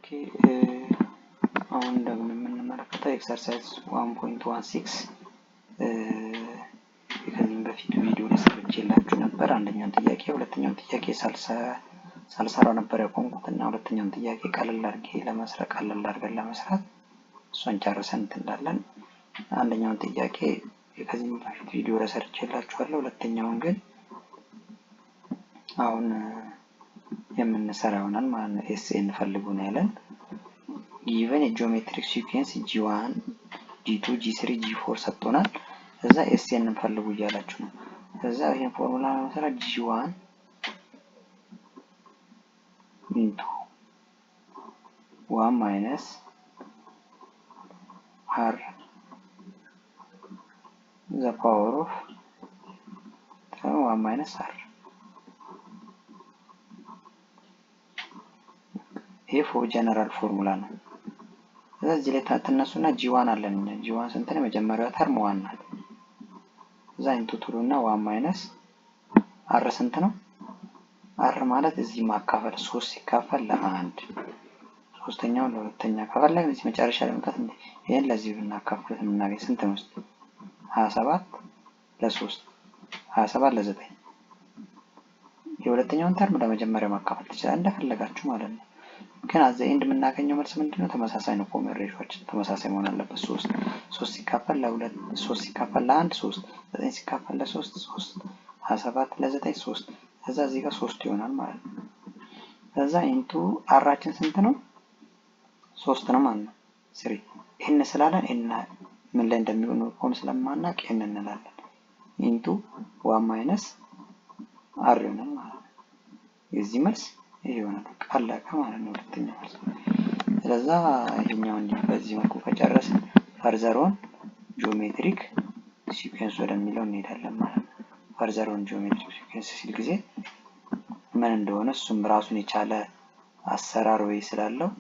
ኦኬ አሁን ደግሞ የምንመለከተው ኤክሰርሳይዝ 1.16 ከዚህ በፊት ቪዲዮ ላይ ሰርቼላችሁ ነበር። አንደኛው ጥያቄ ሁለተኛው ጥያቄ ሳልሰራ ነበር ያቆምኩት እና ሁለተኛው ጥያቄ ቀለል አድርገን ለመስራት እሷን ጨርሰን እንላለን። አንደኛው ጥያቄ ከዚህ በፊት ቪዲዮ ላይ ሰርቼላችኋለሁ። ሁለተኛውን ግን አሁን የምንሰራው ይሆናል ማለት ነው። ኤስኤን ፈልጉ ነው ያለን። given a geometric sequence g1 g2 g3 g4 ሰጥቶናል። እዛ ኤስኤን ፈልጉ እያላችሁ ነው። እዛ ይሄን ፎርሙላ ለመስራት g1 into 1 minus r the power of 1 minus r ይሄ ጀነራል ፎርሙላ ነው። እዚህ ላይ ታተነሱና g1 አለን። g1 ስንት ነው? መጀመሪያው ተርም 1 ናት። እዛ ኢንቱ ትሉና 1 ማይነስ r ስንት ነው? r ማለት እዚህ ማካፈል 3 ሲካፈል ለ1 ሶስተኛው ለሁለተኛ ከፈለግን እዚህ መጨረሻ ላይ መጣት እንዴ ይሄን ለዚህ ብናካፍሉት የምናገኝ ስንት ነው? 27 ለ3 27 ለ9 የሁለተኛውን ተርም ለመጀመሪያው ማካፈል ትችላላችሁ እንደፈለጋችሁ ማለት ነው። ግን አዘ ኤንድ የምናገኘው መልስ ምንድነው? ተመሳሳይ ነው። ኮመን ሬሾችን ተመሳሳይ መሆን አለበት። 3 ሲካፈል ለ2 3 ሲካፈል ለ1 3 9 ሲካፈል ለ3 3 27 ለ9 3 ከዛ እዚህ ጋር 3 ይሆናል ማለት ነው። ከዛ ኢንቱ አራችን ስንት ነው? 3 ነው ማለት ነው። 3 ኤን ስላለን ኤን ምን ላይ እንደሚሆን ስለማናውቅ ኤን እንላለን። ኢንቱ 1 ማይነስ አር ይሆናል ማለት ነው። የዚህ መልስ ይሄ ይሆናል። አለቀ ማለት ነው። ሁለተኛው መልስ። ስለዛ ይሄኛው እንዲህ በዚህ መልኩ ከጨረስን ፈርዘር ኦን ጂኦሜትሪክ ሲኩዌንስ ወደሚለው እንሄዳለን ማለት ነው። ፈርዘር ኦን ጂኦሜትሪክ ሲኩዌንስ ሲል ጊዜ ምን እንደሆነ እሱም ራሱን የቻለ አሰራር ወይ ስላለው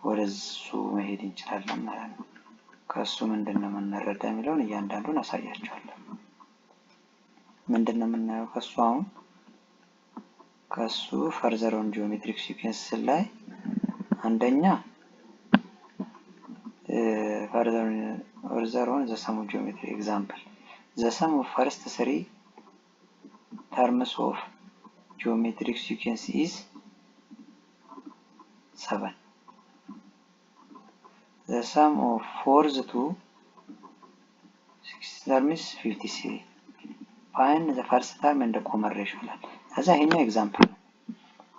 ወደሱ መሄድ እንችላለን ማለት ነው። ከሱ ምንድነው የምንረዳ የሚለውን እያንዳንዱን አሳያችኋለሁ። ምንድነው የምናየው ከሱ ፈርዘር ኦን ጂኦሜትሪክ ሲኩዌንስ ላይ አንደኛ ፈርዘር ኦን ዘ ሰም ኦፍ ጂኦሜትሪክ ኤግዛምፕል ዘ ሰም ኦፍ ፈርስት 3 terms of geometric sequence is 7. The sum of fourth 2 terms 53. Find the first term and the common ratio. ከዛ ይሄኛው ኤግዛምፕል ነው።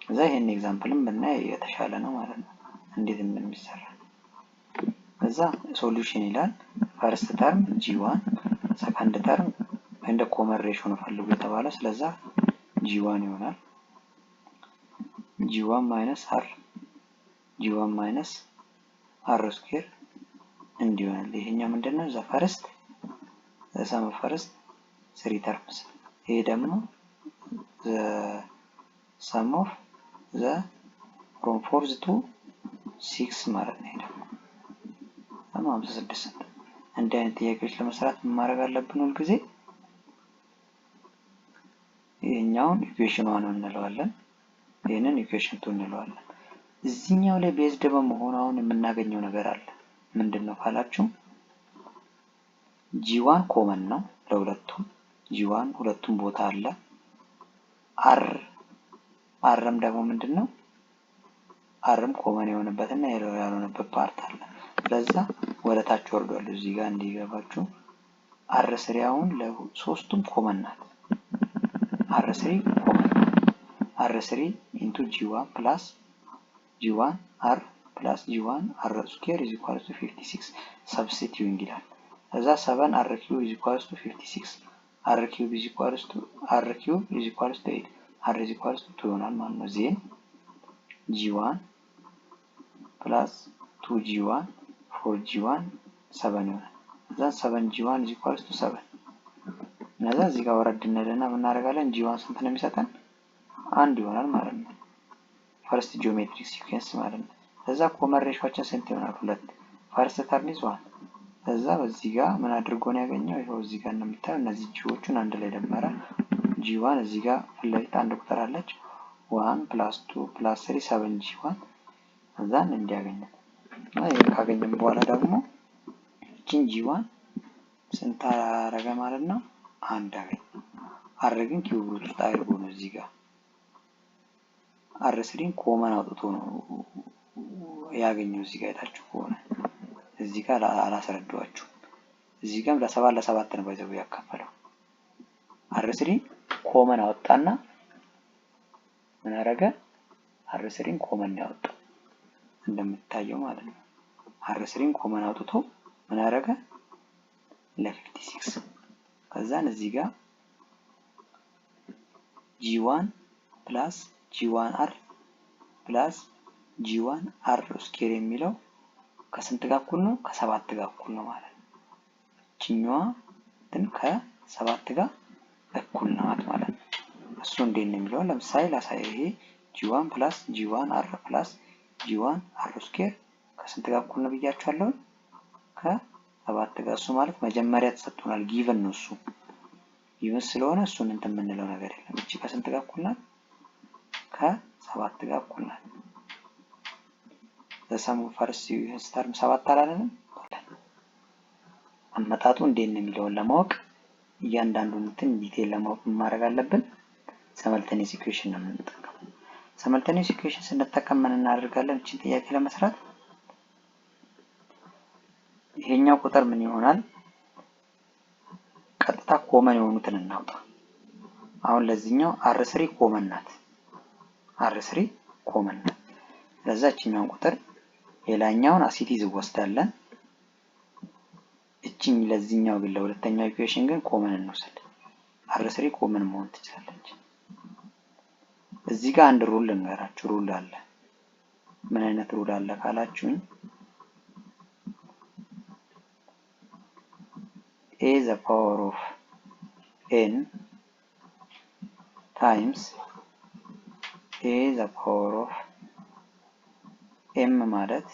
ከዛ ይሄን ኤግዛምፕልም ብናይ የተሻለ ነው ማለት ነው እንዴት እንደሚሰራ። ከዛ ሶሉሽን ይላል ፈርስት ተርም g1 ሰከንድ ተርም እንደ ኮመን ሬሾ ነው ፈልጉ የተባለው። ስለዛ g1 ይሆናል g1 minus r g1 minus r ስኩዌር እንዲሆናል። ይሄኛው ምንድነው? ዘ ፈርስት ዘ ሰም ኦፍ ፈርስት 3 terms ይሄ ደግሞ ዘ ሰም ኦፍ ዘ ፍሮም 4 to 6 ማለት ነው። ይሄ ደግሞ 56 እንደ አይነት ጥያቄዎች ለመስራት ማድረግ አለብን ሁሉ ጊዜ ይሄኛውን ኢኩዌሽን 1 እንለዋለን፣ ይሄንን ኢኩዌሽን 2 እንለዋለን። እዚህኛው ላይ ቤዝድ በመሆኑ አሁን የምናገኘው ነገር አለ። ምንድነው ካላችሁ g1 ኮመን ነው ለሁለቱም። g1 ሁለቱም ቦታ አለ። rም ደግሞ ምንድነው? rም ኮመን የሆነበትና ያልሆነበት ፓርት አለ። ስለዛ ወደ ታች ወርዷል። እዚህ ጋር እንዲገባችሁ r3 አሁን ለሶስቱም ኮመን ናት። r3 ኮመን r3 into g1 plus g1 r plus g1 r square is equal to 56 substituting ይላል። ከዛ 7 r cube is equal to 56 r cube is equal to 8 r is equal to 2 ይሆናል ማለት ነው። ዜን g1 plus 2g1 4g1 7 ይሆናል። ከዛ 7g1 is equal to 7 ነዛ እዚህ ጋር ወረድ እንልና ምን እናደርጋለን? g1 ስንት ነው የሚሰጠን? 1 ይሆናል ማለት ነው። ፈርስት ጂኦሜትሪክ ሲኩዌንስ ማለት ነው። ከዛ ኮመን ሬሾአችን ስንት ይሆናል? 2 ፈርስት ተርም ኢዝ 1 ከዛ በዚህ ጋር ምን አድርጎ ነው ያገኘው? ይሄው እዚህ ጋር እንደምታዩ እነዚህ ጂዎቹን አንድ ላይ ደመረ። g1 እዚህ ጋር ፍለፊት አንድ ቁጥር አለች 1 + 2 + 3 7g1 ከዛን እንዲያገኘን ይሄን ካገኘን በኋላ ደግሞ እቺን ጂ1 ስንት አረገ ማለት ነው? አንድ አገኘ። አር ግን ኪዩብ ሩት ውስጥ አድርጎ ነው እዚህ ጋር አር3ን ኮመን አውጥቶ ነው ያገኘው። እዚህ ጋር አይታችሁ ከሆነ እዚህ ጋር አላስረዳኋችሁ። እዚህ ጋር ለ7 ነው ባይዘው ያካፈለው። አር3 ኮመን አወጣና ምን አረገ? አር3ን ኮመን ያወጣው እንደምታየው ማለት ነው። አር3ን ኮመን አውጥቶ ምን አረገ? ለ56 ከዛን እዚህ ጋር ጂ1 ፕላስ ጂ1r ፕላስ ጂ1r ስኩዌር የሚለው ከስንት ጋር እኩል ነው? ከ7 ጋር እኩል ነው ማለት ነው። እቺኛዋ ግን ከ7 ጋር እኩል ናት ማለት ነው። እሱ እንዴት ነው የሚለው ለምሳሌ ላሳይ። ይሄ ጂ1 ፕላስ ጂ1r ፕላስ ጂ1r ስኩዌር ከስንት ጋር እኩል ነው ብያችኋለሁ? ከ7 ጋር። እሱ ማለት መጀመሪያ ተሰጥቶናል፣ ጊቨን ነው። እሱ ጊቨን ስለሆነ እሱን እንትን የምንለው ነገር የለም። እቺ ከስንት ጋር እኩል ናት? ከ7 ጋር እኩል ናት። ለሰሙ ፈርስ ስታርም 7 አላለንም። አመጣጡ እንዴት ነው የሚለውን ለማወቅ እያንዳንዱን እንትን ዲቴል ለማወቅ ማድረግ አለብን። ሰመልተኒየስ ኢኩዌሽን ነው የምንጠቀመው። ሰመልተኒየስ ኢኩዌሽን ስንጠቀም ምን እናደርጋለን? እቺን ጥያቄ ለመስራት ይሄኛው ቁጥር ምን ይሆናል? ቀጥታ ኮመን የሆኑትን እናውጣ። አሁን ለዚህኛው አር3 ኮመን ናት። አር3 ኮመን ናት። ለዛችኛው ቁጥር ሌላኛውን አሲቲዝ ወስዳለን። እቺኝ ለዚህኛው ግን ለሁለተኛው ኢኩዌሽን ግን ኮመን እንወስድ። አር3 ኮመን መሆን ትችላለች። እዚህ ጋር አንድ ሩል ልንገራችሁ። ሩል አለ። ምን አይነት ሩል አለ ካላችሁኝ a the power of n times a the power of m ማለት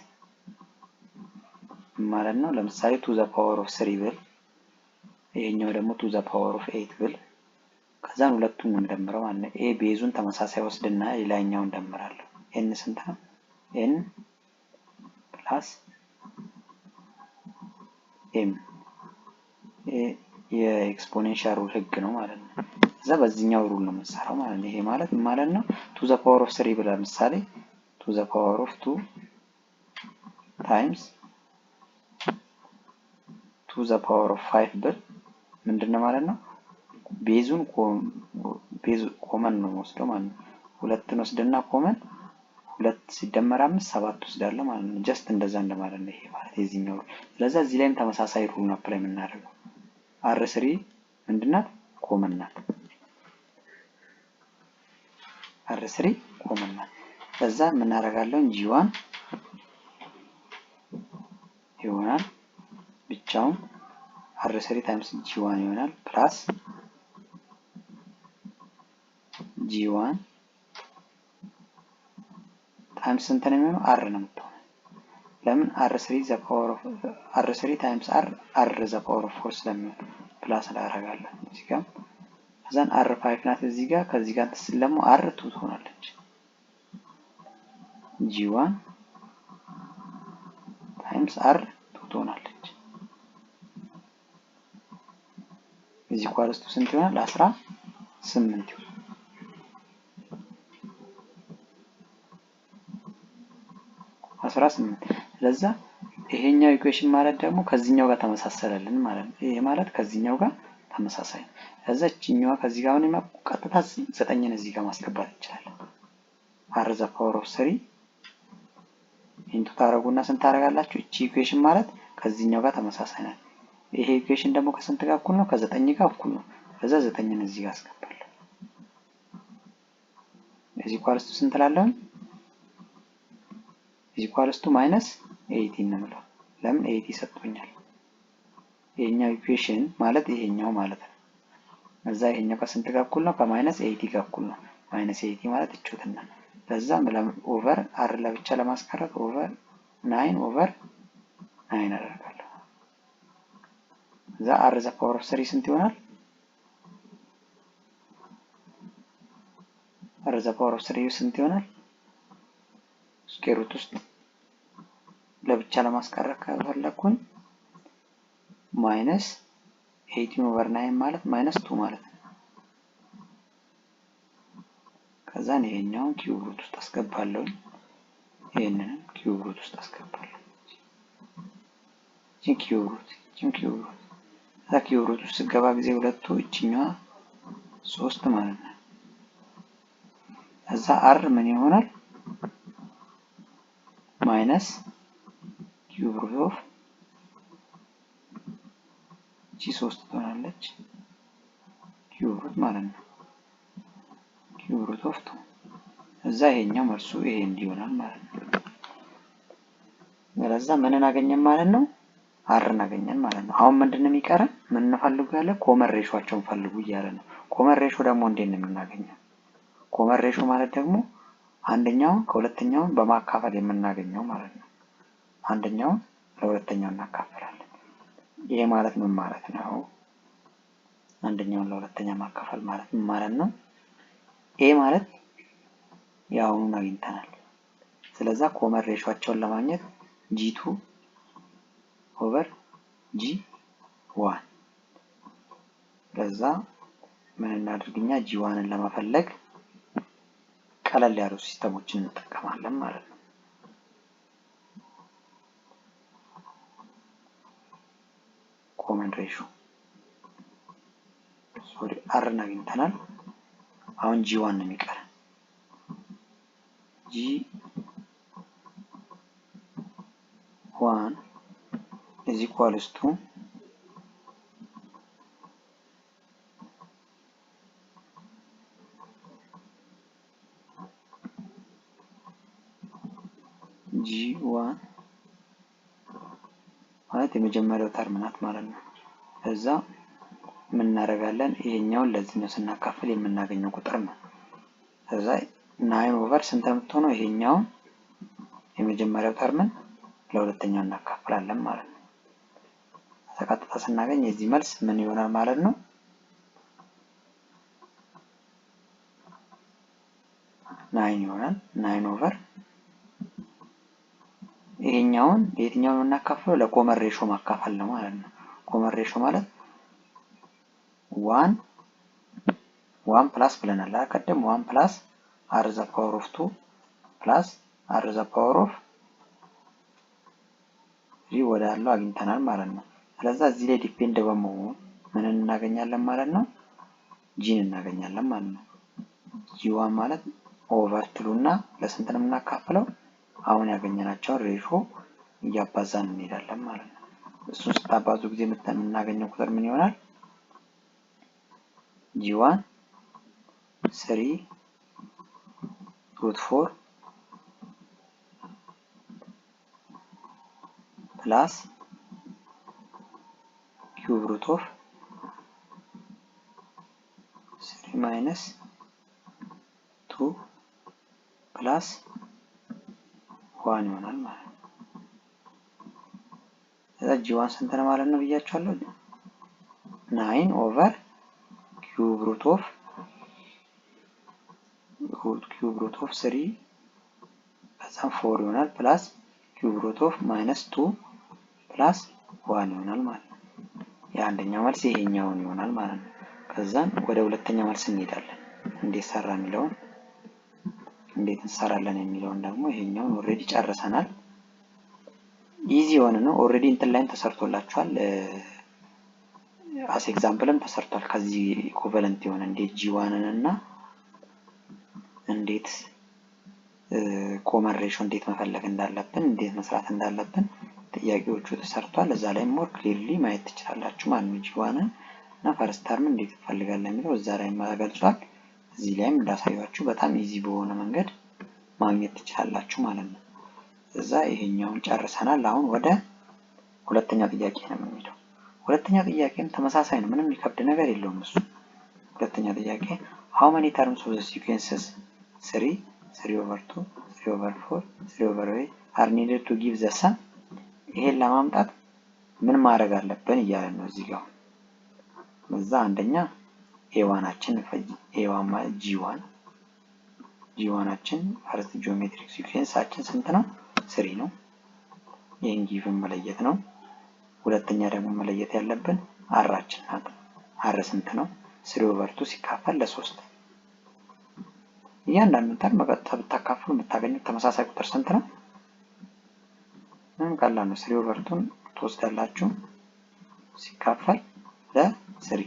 ነው። ለምሳሌ to the power of 3 ብል ይሄኛው ደግሞ to the power of 8 ብል ከዛን ሁለቱን እንደምረው ማለት ነው። a ቤዙን ተመሳሳይ ወስድና ሌላኛውን እንደምራለሁ። n ስንት ነው? n ፕላስ m የኤክስፖኔንሻል ሩል ህግ ነው ማለት ነው። እዛ በዚህኛው ሩል ነው የምንሰራው ማለት ነው። ይሄ ማለት ነው to the power of 3 ብለ ለምሳሌ to the power of 2 times to the power of 5 ብል ምንድነው ማለት ነው? ቤዙን ኮመን ነው ወስደው ማለት ነው። ሁለትን ወስደና ኮመን 2 ሲደመር 5 7 ወስዳለሁ ማለት ነው። ጀስት እንደዛ እንደማለት ነው። ይሄ ማለት የዚህኛው ሩል። ስለዚህ እዚህ ላይም ተመሳሳይ ሩል ነው አፕላይ የምናደርገው። አር3 ምንድናት? ኮመን ናት። አር3 ኮመን ናት። ለዛ ምን አደርጋለሁ? ጂ1 ይሆናል ብቻውን አር3 ታይምስ ጂ1 ይሆናል ፕላስ ጂ1 ታይምስ እንትን ነው የሚሆነው አር ነው የምትሆነው። ለምን አር3 ታይምስ አር ዘ ፓወር ኦፍ 4 ስለሚሆን ፕላስ አደርጋለሁ እዚህ ጋር። ከዛን አር5 ናት እዚህ ጋር። ከዚህ ጋር ተስለሙ አር2 ትሆናለች። ጂ1 ታይምስ አር2 ትሆናለች። እዚህ ኳልስቱ ስንት ይሆናል? 18 ይሆናል። 18 ለዛ ይሄኛው ኢኩዌሽን ማለት ደግሞ ከዚህኛው ጋር ተመሳሰለልን ማለት ነው። ይሄ ማለት ከዚህኛው ጋር ተመሳሳይ ነው። ለዛ እቺኛዋ ከዚህ ጋር ነው ቀጥታ 9ን እዚህ ጋር ማስገባት እንችላለን። አር ዘ ፓወር ኦፍ 3 ኢንቱ ታረጉና ስንት ታረጋላችሁ? እቺ ኢኩዌሽን ማለት ከዚህኛው ጋር ተመሳሳይ ናት። ይሄ ኢኩዌሽን ደግሞ ከስንት ጋር እኩል ነው? ከ9 ጋር እኩል ነው። ለዛ 9ን እዚህ ጋር አስገባለሁ። እዚህ ኳልስቱ ስንት ላለው እዚህ ኳልስቱ ማይነስ 18 ነው ማለት። ለምን 80 ሰጥቶኛል። ይሄኛው ኢኩዌሽን ማለት ይሄኛው ማለት ነው። እዛ ይሄኛው ከስንት ጋር እኩል ነው? ከማይነስ 80 ጋር እኩል ነው። ማይነስ 80 ማለት እቹትና ለዛ ኦቨር አር ለብቻ ለማስቀረት ኦቨር 9 ኦቨር 9 አደርጋለሁ። እዛ አር ዘ ፓወር ኦፍ 3 ስንት ይሆናል? አር ዘ ፓወር ኦፍ 3 ስንት ይሆናል? ስኩዌር ሩት ውስጥ ለብቻ ለማስቀረት ከፈለኩኝ ማይነስ 18/9 ማለት ማይነስ 2 ማለት ነው። ከዛ ይሄኛውን ኪዩብ ሩት ውስጥ አስገባለሁ። ይሄንን ኪዩብ ሩት ውስጥ አስገባለሁ። ኪዩብ ሩት እዛ ኪዩብ ሩት ውስጥ ገባ ጊዜ ሁለቱ እቺኛዋ 3 ማለት ነው። እዛ አር ምን ይሆናል? ማይነስ ኪዩብ ሩት ኦፍ እቺ 3 ትሆናለች ኪዩብ ሩት ማለት ነው። ኪዩብ ሩት ኦፍ 2 እዛ ይሄኛው መልሱ ይሄ እንዲሆናል ማለት ነው። ስለዚህ ምንን አገኘን ማለት ነው? አርን አገኘን ማለት ነው። አሁን ምንድነው የሚቀረን? ምን እንፈልገው ያለ ኮመን ሬሾአቸውን ፈልጉ እያለ ነው። ኮመን ሬሾ ደግሞ እንዴት ነው የምናገኘው? ኮመን ሬሾ ማለት ደግሞ አንደኛውን ከሁለተኛው በማካፈል የምናገኘው ማለት ነው። አንደኛውን ለሁለተኛው እናካፍላለን። ይሄ ማለት ምን ማለት ነው? አንደኛውን ለሁለተኛ ማካፈል ማለት ምን ማለት ነው? ኤ ማለት ያውኑ አግኝተናል። ስለዚህ ኮመን ሬሾአቸውን ለማግኘት G2 ኦቨር G1 ለዛ ምን እናድርግኛ G1ን ለመፈለግ ቀለል ያሉ ሲስተሞችን እንጠቀማለን ማለት ነው። ኮመን ሬሾ አርን አግኝተናል። አሁን G1 ነው የሚቀር። G1 is equals to G1 ማለት የመጀመሪያው ተርም ናት ማለት ነው። እዛ ምን እናደርጋለን? ይሄኛውን ለዚህ ነው ስናካፍል የምናገኘው ቁጥር ነው። እዛ 9 ኦቨር ስንት ነው የምትሆነው? ይሄኛውን የመጀመሪያው ተርምን ለሁለተኛው እናካፍላለን ማለት ነው። ተቀጥታ ስናገኝ የዚህ መልስ ምን ይሆናል ማለት ነው? 9 ይሆናል። 9 ኦቨር ይሄኛውን የትኛውን እናካፍለው? ለኮመን ሬሾ ማካፈል ነው ማለት ነው። ኮመን ሬሾ ማለት 1 ፕላስ ብለናል አይደል? 1 ፕላስ r ዘ ፓወር ኦፍ 2 ፕላስ r ዘ ፓወር ኦፍ 3 ወደ ያለው አግኝተናል ማለት ነው። ስለዚህ እዚህ ላይ ዲፔንድ በመሆኑ ምን እናገኛለን ማለት ነው? ጂን እናገኛለን ማለት ነው። ጂ1 ማለት ኦቨር ትሉና ለስንት ነው የምናካፍለው? አሁን ያገኘናቸው ሬሾ እያባዛን እንሄዳለን ማለት ነው። እሱን ስታባዙ ጊዜ የምናገኘው ቁጥር ምን ይሆናል? G1 3√4 plus cube root of 3 minus 2 plus 1 ይሆናል ማለት ነው። ስለዚህ G1 ስንት ነው ማለት ነው ብያችኋለሁ? 9 ኦቨር cube root of 3 ከዛም 4 ይሆናል ፕላስ cube root of minus 2 ፕላስ 1 ይሆናል ማለት ነው። የአንደኛው መልስ ይሄኛውን ይሆናል ማለት ነው። ከዛን ወደ ሁለተኛው መልስ እንሄዳለን። እንዴት ሰራ የሚለውን እንዴት እንሰራለን የሚለውን ደግሞ ይሄኛውን ኦሬዲ ጨርሰናል። ኢዚ የሆነ ነው። ኦሬዲ እንትን ላይም ተሰርቶላችኋል። አስ ኤግዛምፕልም ተሰርቷል። ከዚህ ኢኩቫለንት የሆነ እንዴት G1 እና እንዴት ኮመን ሬሾ እንዴት መፈለግ እንዳለብን እንዴት መስራት እንዳለብን ጥያቄዎቹ ተሰርቷል። እዛ ላይ ሞር ክሊርሊ ማየት ትችላላችሁ ማለት ነው። G1 እና ፈርስት ተርም እንዴት እንፈልጋለን የሚለው እዛ ላይ ተገልጿል። እዚህ ላይም እንዳሳያችሁ በጣም ኢዚ በሆነ መንገድ ማግኘት ትችላላችሁ ማለት ነው። እዛ ይሄኛውን ጨርሰናል። አሁን ወደ ሁለተኛው ጥያቄ ነው የምንሄደው። ሁለተኛው ጥያቄም ተመሳሳይ ነው። ምንም የሚከብድ ነገር የለውም እሱ። ሁለተኛው ጥያቄ how many terms of the sequences 3 over 2 3 over 4 3 over 8 are needed to give the sum? ይሄን ለማምጣት ምን ማድረግ አለብን እያለ ነው እዚህ ጋር። እዛ አንደኛ a1አችን a1 ማለት G1አችን ፈርስት ጂኦሜትሪክ ሲኩዌንሳችን ስንት ነው? 3 ነው። ይሄን ጊቭን መለየት ነው። ሁለተኛ ደግሞ መለየት ያለብን አራችን ናት። አር ስንት ነው? 3/2 ሲካፈል ለ3። እያንዳንዱን ተርም በቀጥታ ብታካፍሉ የምታገኙት ተመሳሳይ ቁጥር ስንት ነው? ምንም ቀላል ነው። 3/2ን ትወስዳላችሁ ሲካፈል ለ3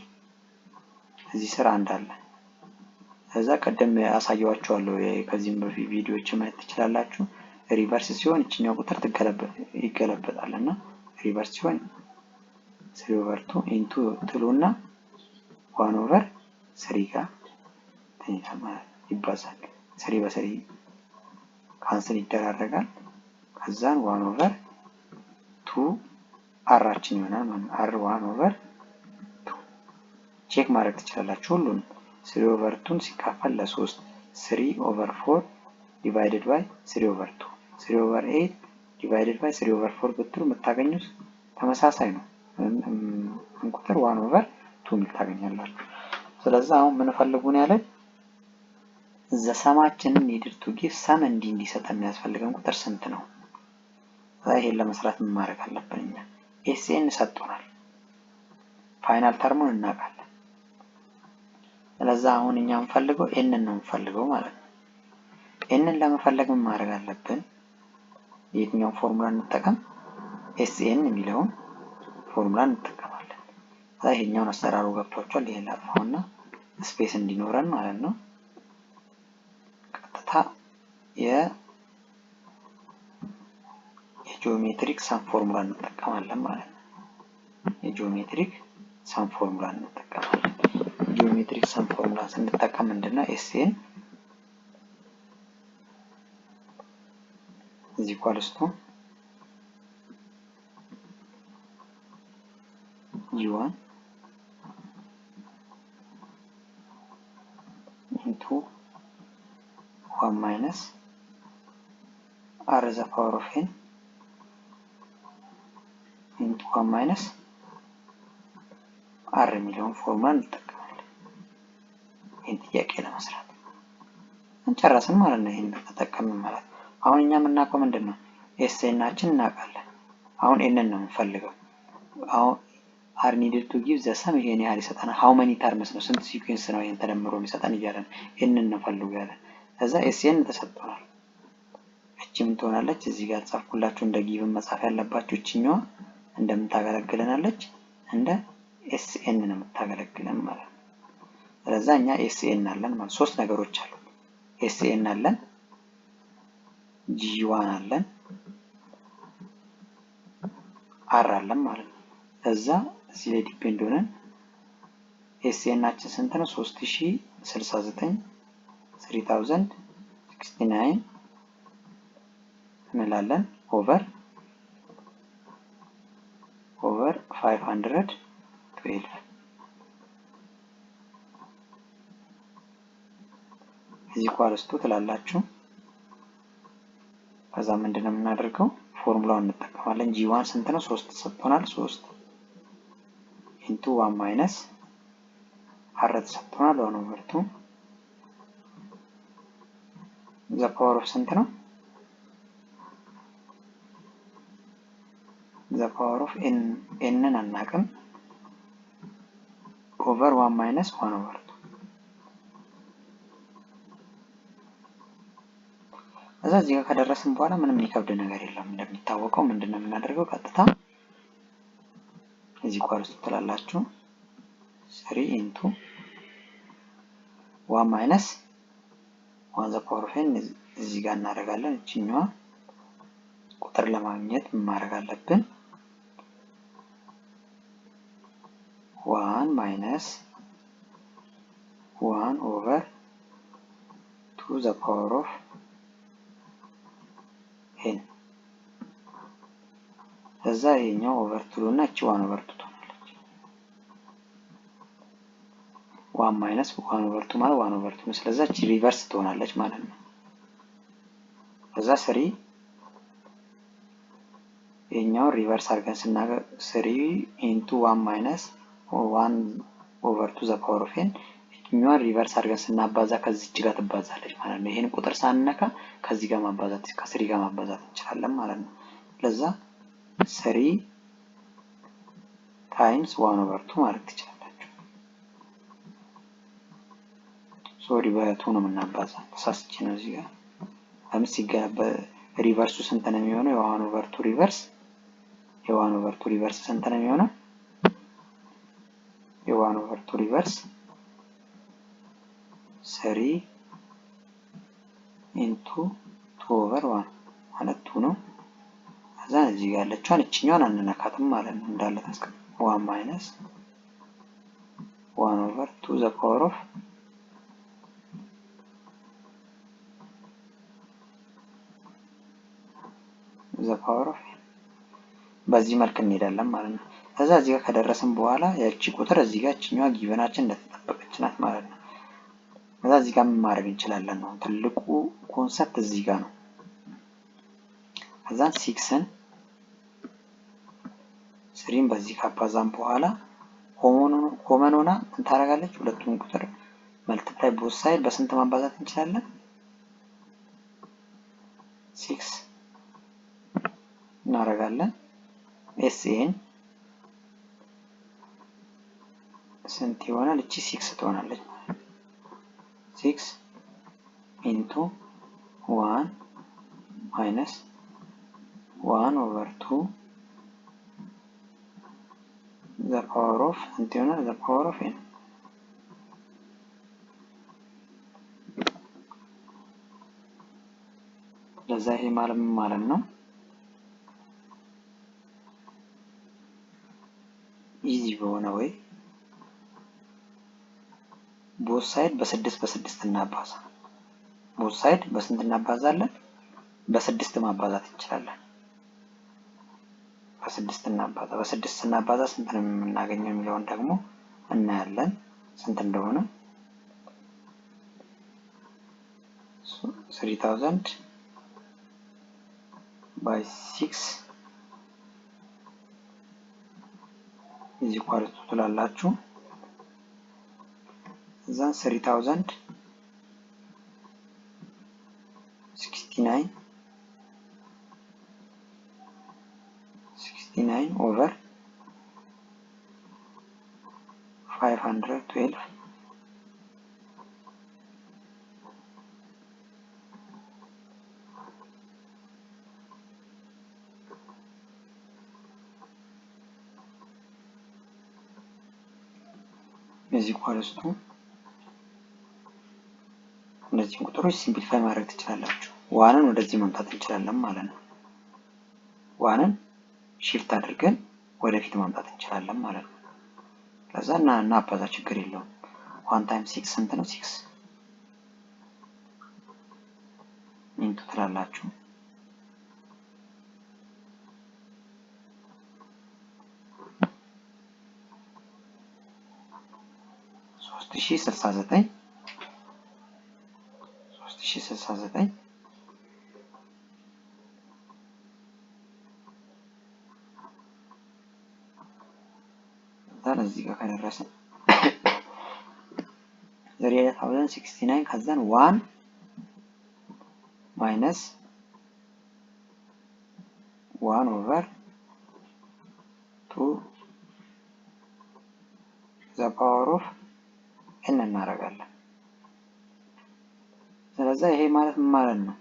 እዚህ ስራ እንዳለ እዛ ቀደም ያሳያችኋለሁ። ከዚህም በፊት ቪዲዮዎች ማየት ትችላላችሁ። ሪቨርስ ሲሆን እቺኛው ቁጥር ይገለበጣልና ሪቨርስ ሲሆን 3/2 ኢንቱ ትሉና 1/3 ጋር ይባዛል። 3 በ3 ካንስል ይደራረጋል። ከዛን 1/2 አራችን ይሆናል ማለት ነው። አር 1/2 ቼክ ማድረግ ትችላላችሁ ሁሉንም። 3/2ን ሲካፈል ለ3 3/4 ዲቫይድድ ባይ 3/2 3/8 ዲቫይድድ ባይ 3/4 ብትሉ የምታገኙት ተመሳሳይ ነው። ቁጥር 1/2 ታገኛላችሁ። ስለዚህ አሁን ምን ፈልጉን ያለን ዘሰማችንን needed to give sum እንዲሰጠን የሚያስፈልገን ቁጥር ስንት ነው? ይሄን ለመስራት ምን ማድረግ አለብን? እኛ ኤስኤን ሰጥቶናል። ፋይናል ተርሙን እናውቃለን። ስለዚህ አሁን እኛ እንፈልገው ኤንን ነው እንፈልገው ማለት ነው። ኤንን ለመፈለግ ምን ማድረግ አለብን? የትኛው ፎርሙላ እንጠቀም? ኤስኤን የሚለውን ፎርሙላ እንጠቀማለን። ይሄኛውን አሰራሩ ገብቷችኋል? ይሄን ላጥፋውና ስፔስ እንዲኖረን ማለት ነው። ቀጥታ የጂኦሜትሪክ ሰም ፎርሙላ እንጠቀማለን ማለት ነው። የጂኦሜትሪክ ሰም ፎርሙላ እንጠቀማለን። ጂኦሜትሪክ ሰም ፎርሙላ ስንጠቀም ምንድነው? ኤስኤን is equals to G1 into 1 minus R the power of n into 1 minus R የሚለውን ፎርሙላ እንጠቀማለን። ይህን ጥያቄ ለመስራት እንጨረስን ማለት ነው። ይህን ተጠቀምን ማለት አሁን እኛ የምናውቀው ምንድነው? ኤስኤናችን እናውቃለን። አሁን ኤንን ነው የምንፈልገው። አሁን አር ኒድድ ቱ ጊቭ ዘ ሰም ይሄን ያህል ይሰጠናል። ሃው መኒ ተርምስ ነው? ስንት ሲኩዌንስ ነው ይሄን ተደምሮ የሚሰጠን እያለን ኤንን ነው ፈልጉ ያለን። ከዛ ኤስኤን ተሰጥቷል። እቺም ትሆናለች እዚህ ጋር ጻፍኩላችሁ። እንደ ጊቭን መጻፍ ያለባችሁ እቺኛዋ እንደምታገለግለናለች እንደ ኤስኤን ነው የምታገለግለን ማለት ነው። ስለዚህ እኛ ኤስኤን አለን ማለት ሶስት ነገሮች አሉ። ኤስኤን አለን፣ G1 አለን፣ አር አለን ማለት ነው። ከዛ እዚህ ላይ ዲፔንድ ሆነን ኤስኤናችን ስንት ነው? 3069 3069 እንላለን ኦቨር 512 እዚህ ኳልስቱ ትላላችሁ። ከዛ ምንድነው የምናደርገው? ፎርሙላውን እንጠቀማለን። G1 ስንት ነው? 3 ተሰጥቶናል። 3 ኢንቱ 1 ማይነስ አር ተሰጥቶናል። 1/2 ዘ ፓወር ኦፍ ስንት ነው? ዘ ፓወር ኦፍ ኤንን አናውቅም። ኦቨር 1 ማይነስ 1/2 እዚህ ጋር ከደረስን በኋላ ምንም የሚከብድ ነገር የለም። እንደሚታወቀው ምንድነው የምናደርገው? ቀጥታ እዚህ ኳልስቱ ትላላችሁ 3 ኢንቱ 1 ማይነስ 1 ዘ ፓወር ኦፍ ኤን እዚህ ጋር እናደርጋለን። እቺኛዋ ቁጥር ለማግኘት ምን ማድረግ አለብን? 1 ማይነስ 1 ኦቨር 2 ዘ ፓወር ኦፍ ኤን እዛ ይሄኛው ኦቨር 2 እና እቺ 1 ኦቨር 2 ትሆናለች። 1 ማይነስ 1 ኦቨር 2 ማለት 1 ኦቨር 2 ስለዚህ እቺ ሪቨርስ ትሆናለች ማለት ነው። ከዛ 3 ይሄኛው ሪቨርስ አድርገን ስናገር 3 ኢንቱ 1 ማይነስ 1 ኦቨር 2 ዘ ፓወር ኦፍ ኤን እኛው ሪቨርስ አድርገን ስናባዛ ከዚህች ጋር ትባዛለች ማለት ነው። ይሄን ቁጥር ሳንነካ ከዚህ ጋር ማባዛት ከ3 ጋር ማባዛት እንችላለን ማለት ነው። ለዛ 3 ታይምስ 1/2 ማለት ትችላላችሁ። ሶሪ በ2 ነው የምናባዛ ተሳስቼ ነው እዚህ ጋር አምስት ሲገባ ሪቨርሱ ስንት ነው የሚሆነው? የ1/2 ሪቨርስ የ1/2 ሪቨርስ ስንት ነው የሚሆነው? የ1/2 ሪቨርስ 3 ኢንቱ 2/1 ማለት 2 ነው። ከዛ እዚህ ጋር ያለችውን እችኛዋን አንነካትም ማለት ነው እንዳለ ታስቀምጥ 1 ማይነስ 1/2 ዘ ፓወር ኦፍ በዚህ መልክ እንሄዳለን ማለት ነው። ከዛ እዚህ ጋር ከደረስን በኋላ ያቺ ቁጥር እዚህ ጋር እችኛዋ ጊቨናችን እንደተጠበቀች ናት ማለት ነው። ከዛ እዚህ ጋር ምን ማድረግ እንችላለን ነው ትልቁ ኮንሰፕት እዚህ ጋር ነው። ከዛ 6ን 3ን በዚህ ካባዛን በኋላ ኮመን ሆና ምን ታደርጋለች? ሁለቱን ቁጥር መልቲፕላይ ቦት ሳይድ በስንት ማባዛት እንችላለን? 6 እናደርጋለን። ኤስኤን ስንት ይሆናል? እቺ 6 ትሆናለች። 6 ኢንቱ 1 ማይነስ 1/2 ዘ ፓወር ኦፍ ስንት ይሆናል? ዘ ፓወር ኦፍ ኤን ለዛ ይሄ ማለት ነው ኢዚ በሆነ ወይ ቦት ሳይድ በ6 እናባዛ። ቦት ሳይድ በስንት እናባዛለን? በ6 ማባዛት እንችላለን። በ6 እናባዛ። በ6 ስናባዛ ስንት ነው የምናገኘው የሚለውን ደግሞ እናያለን ስንት እንደሆነ 3000 by 6 is equal to ትላላችሁ። እዛ 3000 69 over 512 is equal to እነዚህን ቁጥሮች ሲምፕሊፋይ ማድረግ ትችላላችሁ። ዋንን ወደዚህ ማምጣት እንችላለን ማለት ነው። ዋንን ሺፍት አድርገን ወደፊት ማምጣት እንችላለን ማለት ነው። ከዛ እና አባዛ ችግር የለውም። 1 ታይምስ 6 ስንት ነው? 6 ኢንቱ ትላላችሁ 3069 እዚህ ጋር ከደረስን 3069 ከዛን 1 ማይነስ 1/2 ዘ ፓወር ኦፍ ኤን እናደርጋለን። ስለዚህ ይሄ ማለት ምን ማለት ነው?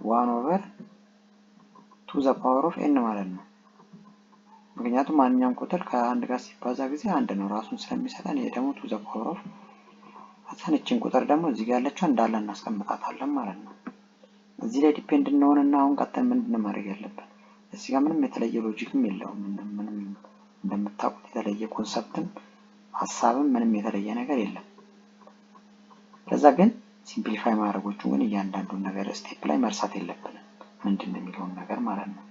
1/2 ዘ ፓወር ኦፍ ኤን ማለት ነው። ምክንያቱም ማንኛውም ቁጥር ከአንድ ጋር ሲባዛ ጊዜ አንድ ነው ራሱን ስለሚሰጠን፣ ይሄ ደግሞ 2 ዘ ፓወር ኦፍ አሳንቺን ቁጥር ደግሞ እዚህ ጋር ያለችው እንዳለ እናስቀምጣታለን ማለት ነው። እዚህ ላይ ዲፔንድ እንሆንና አሁን ቀጥታ ምንድነው ማድረግ ያለብን? እዚህ ጋር ምንም የተለየ ሎጂክም የለውም። ምንም እንደምታውቁት የተለየ ኮንሰፕትም ሐሳብም ምንም የተለየ ነገር የለም። ለዛ ግን ሲምፕሊፋይ ማድረጎቹ ግን እያንዳንዱን ነገር ስቴፕ ላይ መርሳት የለብንም ምንድነው የሚለውን ነገር ማለት ነው።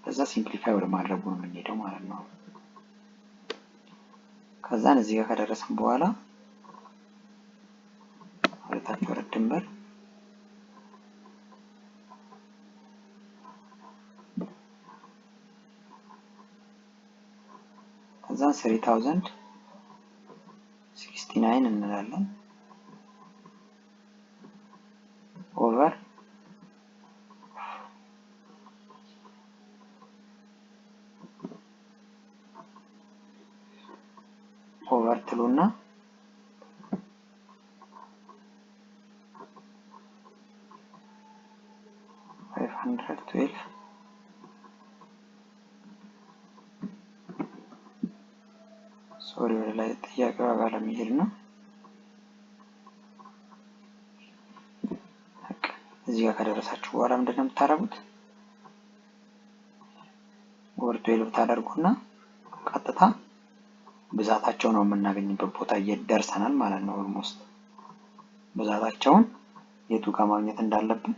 ለዛ ሲምፕሊፋይ ወደ ማድረጉ ነው የምንሄደው ማለት ነው። ከዛን እዚህ ጋር ከደረስን በኋላ ወደታች ወረድ ድንበር ከዛን 3069 እንላለን ኦቨር ኦቨር ትሉና 512 ሶሪ ወደ ላይ ጥያቄው ጋር ለሚሄድ ነው። እዚህ ጋር ከደረሳችሁ በኋላ ምንድነው የምታደርጉት? ኦቨር 12 ታደርጉና ቀጥታ ብዛታቸው ነው የምናገኝበት ቦታ እየደርሰናል ማለት ነው። ኦልሞስት ብዛታቸውን የቱ ጋር ማግኘት እንዳለብን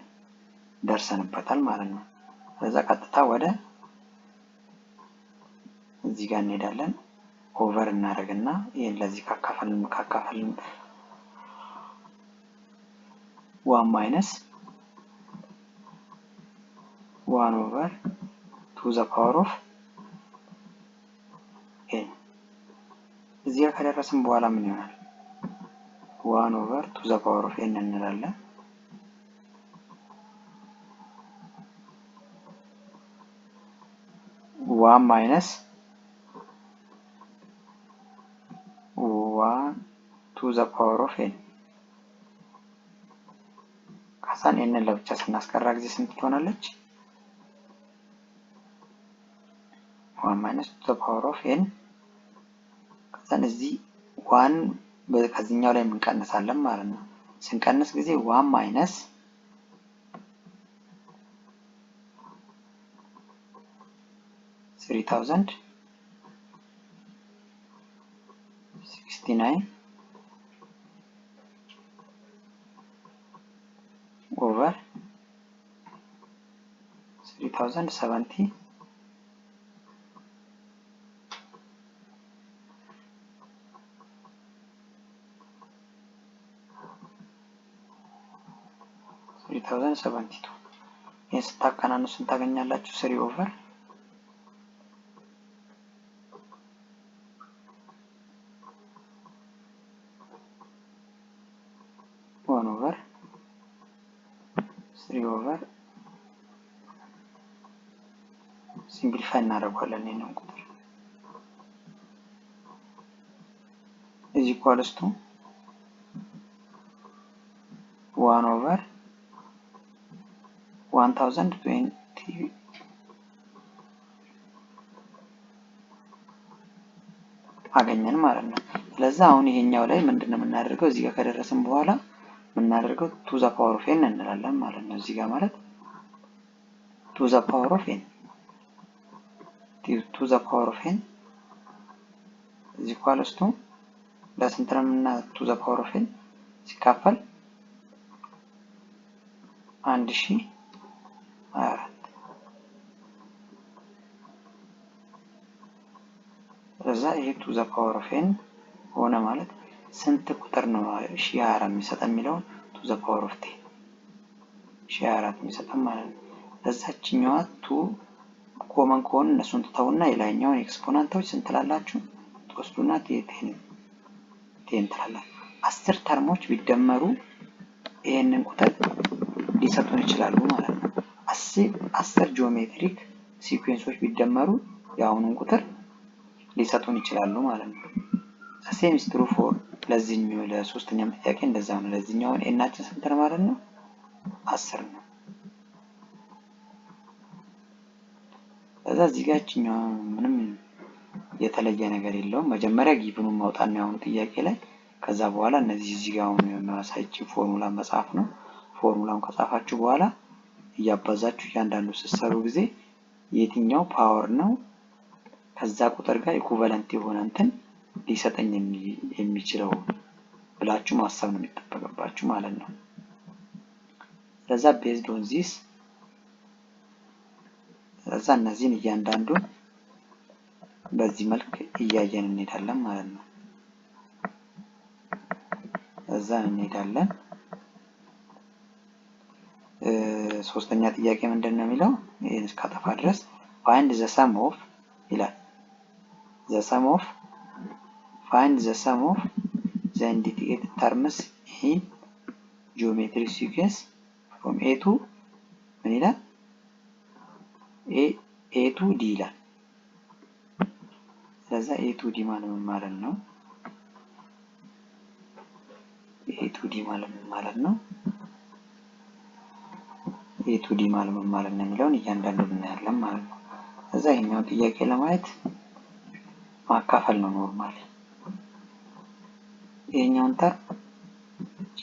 ደርሰንበታል ማለት ነው። ስለዛ ቀጥታ ወደ እዚህ ጋር እንሄዳለን። ኦቨር እናደርግና ይሄን ለዚህ ካካፈልን 1 ማይነስ 1 ኦቨር 2 ዘ ፓወር ኦፍ n እዚህ ጋር ከደረስን በኋላ ምን ይሆናል? 1 ኦቨር 2 ዘ ፓወር ኦፍ n እንላለን። ዋን ማይነስ 1 to the power of n ከዛን n ለብቻ ስናስቀራ ጊዜ ስንት ትሆናለች? 1 minus to the power of n ከዛን እዚህ 1 ከዚህኛው ላይ እንቀንሳለን ማለት ነው። ስንቀንስ ጊዜ 1 minus 3069 over 3070 3072 ይሄን ስታቀናንሱ ታገኛላችሁ 3 over 1 over 3 over ሲምፕሊፋይ እናደርጋለን ይሄንን ቁጥር is equals to 1 over 1020 አገኘን ማለት ነው። ስለዚህ አሁን ይሄኛው ላይ ምንድነው የምናደርገው? እዚህ ጋር ከደረስን በኋላ የምናደርገው to the power of n እንላለን ማለት ነው። እዚህ ጋር ማለት to the power of n is equals to ለስንት ነው እና to the power of n ሲካፈል 1024 ስለዛ ይሄ to the power of n ሆነ ማለት ስንት ቁጥር ነው 1024 የሚሰጠን የሚለውን to the power of 10 1024 የሚሰጠን ማለት ነው። ለዛችኛዋ to ኮመን ከሆነ እነሱን ተተውና የላይኛውን ኤክስፖናንቶች ስንት ላላችሁ ተወስዱና 10 ትላላችሁ። 10 ተርሞች ቢደመሩ ይሄንን ቁጥር ሊሰጡን ይችላሉ ማለት ነው። 10 ጂኦሜትሪክ ሲኩዌንሶች ቢደመሩ ያውኑን ቁጥር ሊሰጡን ይችላሉ ማለት ነው። ሴም ኢዝ ትሩ ፎር ለዚህኛው ለሶስተኛው ጥያቄ እንደዛ ነው። ለዚህኛው ኤናችን ስንት ነው ማለት ነው? 10 ነው። እዚህ ጋርኛው ምንም የተለየ ነገር የለውም። መጀመሪያ ጊቭኑን ማውጣት ነው ያሁኑ ጥያቄ ላይ። ከዛ በኋላ እነዚህ እዚህ ጋር አሁን የማሳይቺ ፎርሙላ መጻፍ ነው። ፎርሙላውን ከጻፋችሁ በኋላ እያባዛችሁ እያንዳንዱ ስትሰሩ ጊዜ የትኛው ፓወር ነው ከዛ ቁጥር ጋር ኢኩቫለንት የሆነ እንትን ሊሰጠኝ የሚችለው ብላችሁ ማሰብ ነው የሚጠበቅባችሁ ማለት ነው። ስለዛ ቤዝድ ኦን ዚስ ስለዛ እነዚህን እያንዳንዱ በዚህ መልክ እያየን እንሄዳለን ማለት ነው። እዛ እንሄዳለን። ሶስተኛ ጥያቄ ምንድነው የሚለው? ይሄን እስካጠፋ ድረስ find the sum of ይላል። find the sum of the indicated terms in geometric sequence from a to ምን ይላል? a to d ይላል። ስለዚህ a to d ማለት ነው a2d ማለት ነው a2d ማለት ነው የሚለውን እያንዳንዱን እናያለን ማለት ነው። እዛ ይሄኛው ጥያቄ ለማየት ማካፈል ነው ኖርማሊ ይሄኛውን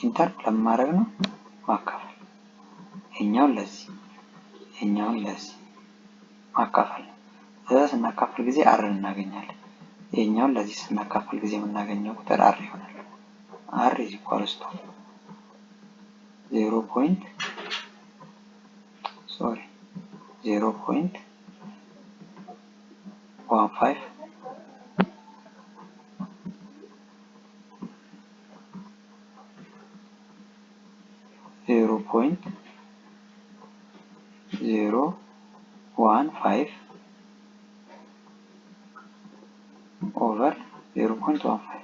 ኢንተር ለማድረግ ነው ማካፈል ይሄኛውን ለዚህ ማካፈል ነው። እዛ ስናካፍል ጊዜ r እናገኛለን። ይሄኛውን ለዚህ ስናካፍል ጊዜ የምናገኘው ቁጥር r ይሆናል። r is equals to 0.15 over 0.15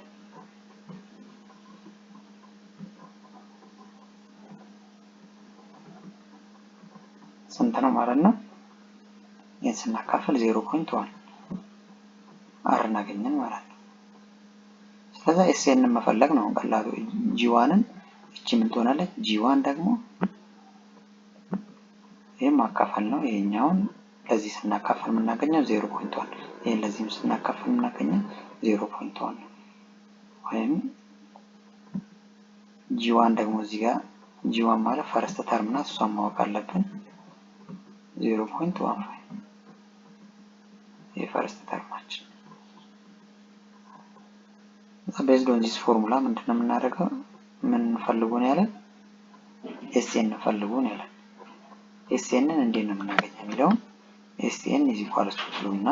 ስንት ነው ማለት ነው? ይሄን ስናካፍል 0.1 r እናገኘን ማለት ነው። ስለዚህ SN መፈለግ ነው ቀላሉ። G1ን እቺ ምን ትሆናለች? G1 ደግሞ ይሄን ማካፈል ነው። ይሄኛውን ለዚህ ስናካፍል የምናገኘው 0.1 ይሄን ለዚህም ስናካፍል የምናገኘው 0.1 ወይም G1 ደግሞ እዚህ ጋር G1 ማለት ፈርስት ተርም ናት እሷን ማወቅ አለብን 0.15 የፈርስት ተርማችን። based on this formula ምንድነው የምናደርገው? ምን ፈልጉ ነው ያለን? SN ፈልጉ ነው ያለን። SNን እንዴት ነው የምናገኘው የሚለው SN is equals to እና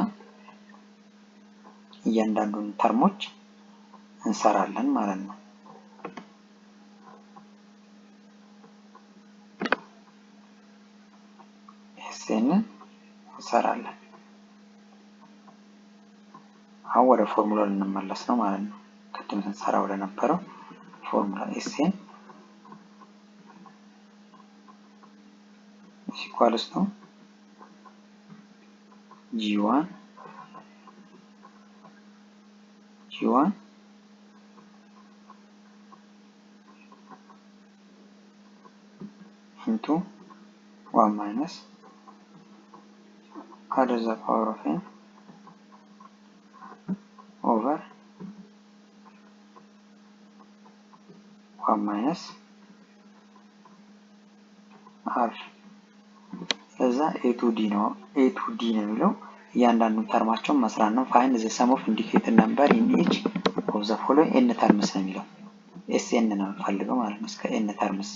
እያንዳንዱን ተርሞች እንሰራለን ማለት ነው። SN እንሰራለን። አሁን ወደ ፎርሙላው እንመለስ ነው ማለት ነው። ቅድም ስንሰራ ወደ ነበረው ፎርሙላ SN is equals to G1 into 1 minus r to the power of n over 1 minus r እዛ a2d ነው የሚለው እያንዳንዱን ተርማቸውን መስራት ነው። find the sum of indicated number in each of the following n terms ነው የሚለው SN ነው ፈልገው ማለት ነው። እስከ n terms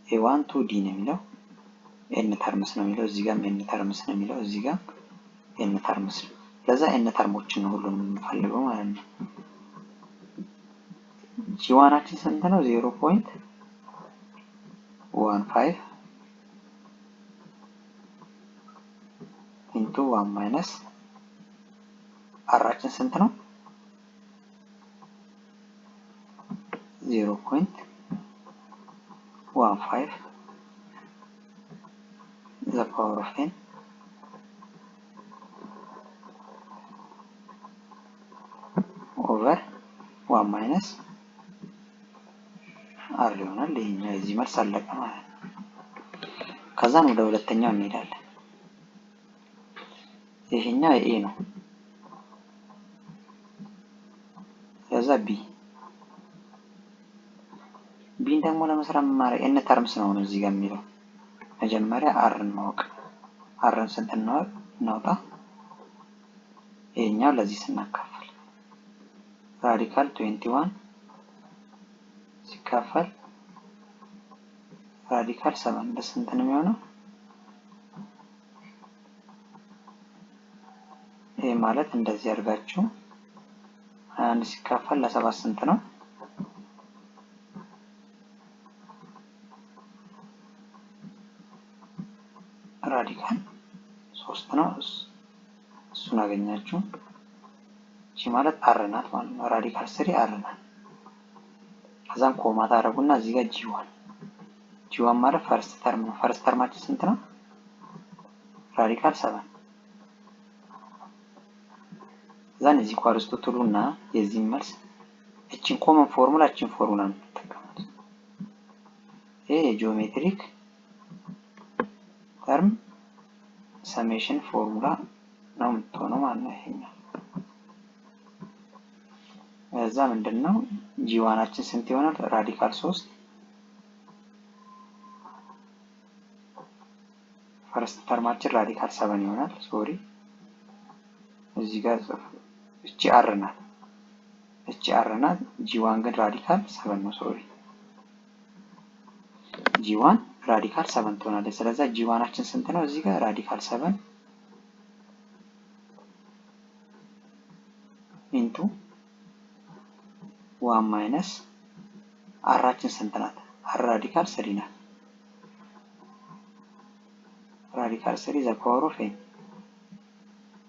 a1 to d ነው የሚለው n terms ነው የሚለው እዚህ ጋር n terms ነው የሚለው እዚህ ጋር n terms ነው። ለዛ n ተርሞችን ነው ሁሉንም እንፈልገው ማለት ነው። G1አችን ስንት ነው? 0.15 into 1 minus r-አችን ስንት ነው? 0.15 the power of n over 1 minus r ይሆናል። ይሄኛው እዚህ መልስ አለቀ ማለት ነው። ከዛን ወደ ሁለተኛው እንሄዳለን። ይሄኛው a ነው። ከዛ b ደግሞ ለመስራት ማድረግ n ተርምስ ነው እዚህ ጋር የሚለው መጀመሪያ r እናውቅ rን ስንት እናውጣ ይሄኛው ለዚህ ስናካፍል ራዲካል 21 ሲካፈል ራዲካል 7 በስንት ነው የሚሆነው? ይሄ ማለት እንደዚህ አድርጋችሁ 21 ሲካፈል ለ7 ስንት ነው? ራዲካል 3 ነው። እሱን አገኛችሁ። እቺ ማለት r ናት ማለት ነው። ራዲካል 3 r ናት። ከዛም ኮማ ታደርጉና እዚህ ጋር G1 ማለት ፈርስት ተርም ነው። ፈርስት ተርማችን ስንት ነው? ራዲካል 7 ዛን እዚህ ኳልስቱ ትሉና የዚህ መልስ እቺን ኮመን ፎርሙላ ነው ተጠቀሙት። ይሄ የጂኦሜትሪክ ተርም ሰሜሽን ፎርሙላ ነው የምትሆነው ማለት ነው። ይሄኛው እዛ ምንድነው ጂ1አችን ስንት ይሆናል? ራዲካል 3 ፈርስት ተርማችን ራዲካል 7 ይሆናል። ሶሪ እዚህ ጋር እቺ አር ናት። ጂ1 ግን ራዲካል 7 ነው። ሶሪ ጂ1 ራዲካል 7 ትሆናለች። ስለዚህ ጂ1አችን ስንት ነው? እዚህ ጋር ራዲካል 7 ኢንቱ 1 ማይነስ አራችን ስንት ናት? አር ራዲካል 3 ናት። ራዲካል 3 ዘ ፓወር ኦፍ ኤን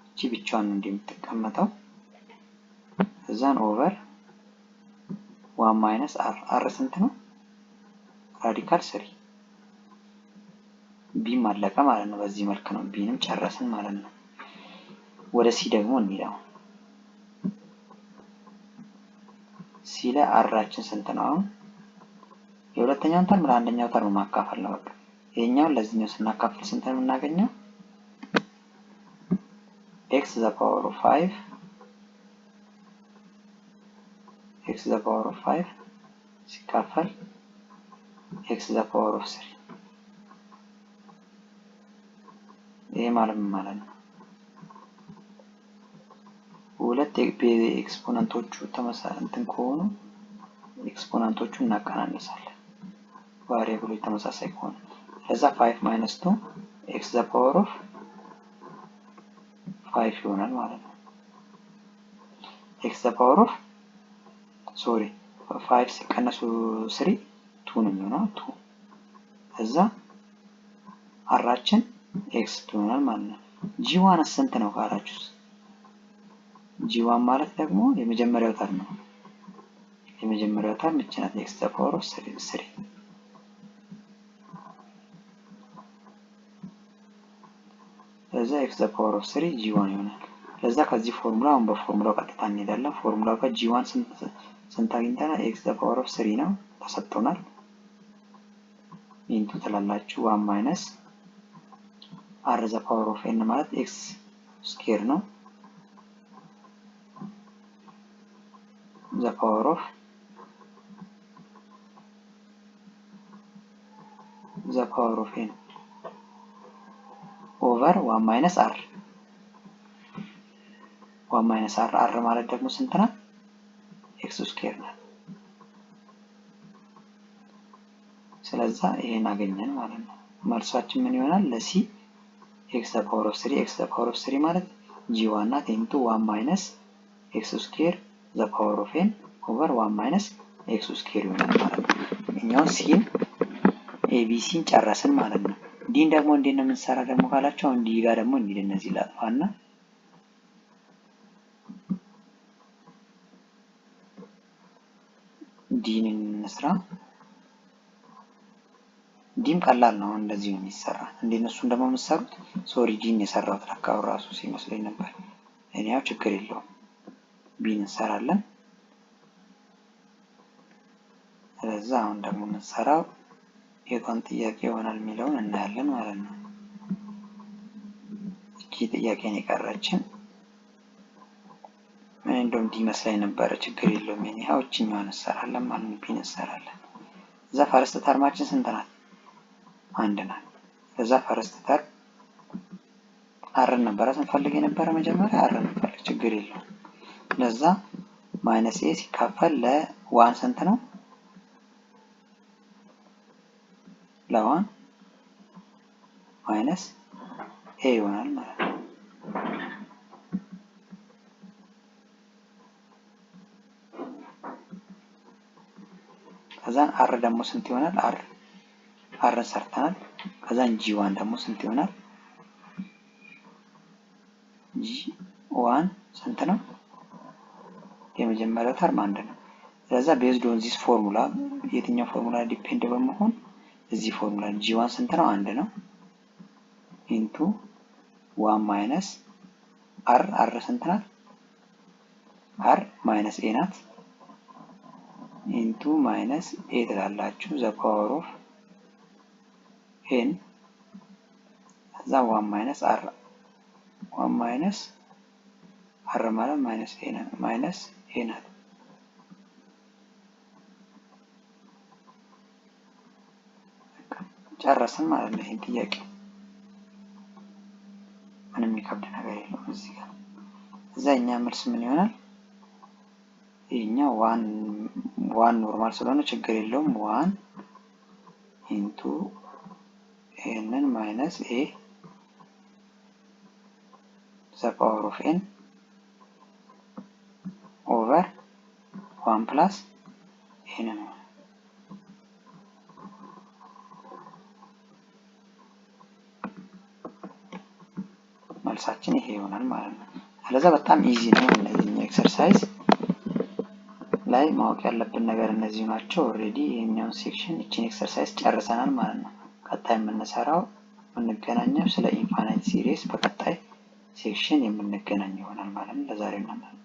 እቺ ብቻዋን እንደምትቀመጠው እዛን ኦቨር 1 ማይነስ አር ስንት ነው? ራዲካል 3 ቢም አለቀ ማለት ነው። በዚህ መልክ ነው ቢንም ጨረስን ማለት ነው። ወደ ሲ ደግሞ እንሂድ። ሲ ላይ አራችን ስንት ነው? አሁን የሁለተኛውን ተርም ለአንደኛው ተርም ማካፈል ነው። በቃ ይሄኛውን ለዚህኛው ስናካፍል ስንት ነው የምናገኘው? x ዘ ፓወር ኦፍ 5 ሲካፈል x ዘ ፓወር ኦፍ 3 ይሄ ማለት ምን ማለት ነው? ሁለት ኤክስፖነንቶቹ ተመሳሳይ ከሆኑ ኤክስፖነንቶቹ እናቀናንሳለን። ቫሪያብሎች ተመሳሳይ ከሆነ ለዛ 5 ማይነስ 2 x ዘ ፓወር ኦፍ 5 ይሆናል ማለት ነው። x ዘ ፓወር ኦፍ 5 ሲቀነሱ 3 2 ነው የሚሆነው 2 እዛ አራችን x ይሆናል ማለት ነው። ጂ1 ስንት ነው ካላችሁስ? ጂ1 ማለት ደግሞ የመጀመሪያው ተርም ነው። የመጀመሪያው ተርም እቺ ናት x ዘ ፓወር ኦፍ 3 ለዛ x ዘ ፓወር ኦፍ 3 ጂ1 ይሆናል። ለዛ ከዚህ ፎርሙላ አሁን በፎርሙላው ቀጥታ እንሄዳለን። ፎርሙላው ጋር ጂ1 ስንት አግኝተናል? x ዘ ፓወር ኦፍ 3 ነው ተሰጥቶናል። ኢንቱ ትላላችሁ 1 ማይነስ r ዘ ፓወር ኦፍ n ማለት x ስኩዌር ነው ዘ ፓወር ኦፍ n ኦቨር 1 ማይነስ r 1 ማይነስ r ማለት ደግሞ ስንት ናት? x ስኩዌር ናት። ስለዚህ ይሄን አገኘን ማለት ነው። መልሳችን ምን ይሆናል? ለሲ x ዘ ፓወር ኦፍ 3 ማለት ጂ1 ናት ኢንቱ 1 ማይነስ x ስኩዌር ዘ ፓወር ኦፍ n ኦቨር 1 ማይነስ x ስኩዌር ይሆናል ማለት ነው። እኛው ሲን ኤቢሲን ጨረስን ማለት ነው። ዲን ደግሞ እንዴት ነው የምንሰራ ደግሞ ካላችሁ አሁን ዲ ጋር ደግሞ እንሂድ። እነዚህ ላጥፋና ዲን እንስራ። ዲም ቀላል ነው፣ እንደዚህ ነው የሚሰራ። እንደነሱም ደግሞ የምትሰሩት ሶሪ ዲን የሰራሁት ለካው ራሱ ሲመስለኝ ነበር። እኔ ያው ችግር የለውም ቢን እንሰራለን። ስለዚህ አሁን ደግሞ የምንሰራው የቷን ጥያቄ ይሆናል የሚለውን እናያለን ማለት ነው። እቺ ጥያቄ ነው የቀረችን። ምን እንደውም ዲ መስላኝ ነበር፣ ችግር የለውም። እኔ ያው እቺኛዋን እንሰራለን ማለት ነው። ቢን እንሰራለን። እዛ ፈርስት ተርማችን ስንት ናት? 1 ናት። እዛ ፈርስት ተርም አር ነበር ስንፈልግ የነበረ መጀመሪያ አር ነበር፣ ችግር የለውም። ለዛ ማይነስ ኤ ሲካፈል ለ1 ስንት ነው? ለ1 ማይነስ ኤ ይሆናል ማለት ነው። ከዛን አር ደግሞ ስንት ይሆናል? አር ሰርተናል። ከዛን ጂ1 ደግሞ ስንት ይሆናል? ጂ1 ስንት ነው? የመጀመሪያው ተርም 1 ነው። ስለዚህ ቤዝድ ኦን ዚስ ፎርሙላ የትኛው ፎርሙላ ዲፔንድ በመሆን እዚህ ፎርሙላ ጂ1 ስንት ነው? 1 ነው ኢንቱ 1 ማይነስ አር ስንት ናት? አር ማይነስ ኤ ናት ኢንቱ ማይነስ ኤ ትላላችሁ ዘ ፓወር ኦፍ ኤን ከዛ 1 ማይነስ አር 1 ማይነስ አር ማለት ማይነስ ኤ ናት። ጨረስን ማለት ነው። ይሄን ጥያቄ ምንም የሚከብድ ነገር የለውም እዚህ ጋር። እዛ እኛ መልስ ምን ይሆናል? ይሄኛው ዋን ኖርማል ስለሆነ ችግር የለውም። 1 ኢንቱ ኤንን ማይነስ ኤ ዘ ፓወር ኦፍ ኤን ኦቨር 1 ፕላስ ኤን ነው። መልሳችን ይሄ ይሆናል ማለት ነው። ስለዚህ በጣም ኢዚ ነው። እነዚህ ኤክሰርሳይዝ ላይ ማወቅ ያለብን ነገር እነዚህ ናቸው። ኦሬዲ ይሄኛውን ሴክሽን እቺን ኤክሰርሳይዝ ጨርሰናል ማለት ነው። ቀጣይ የምንገናኘው ስለ ኢንፋይናይት ሲሪስ በቀጣይ ሴክሽን የምንገናኝ ይሆናል ማለት ነው። ለዛሬ እናመሰግናለን።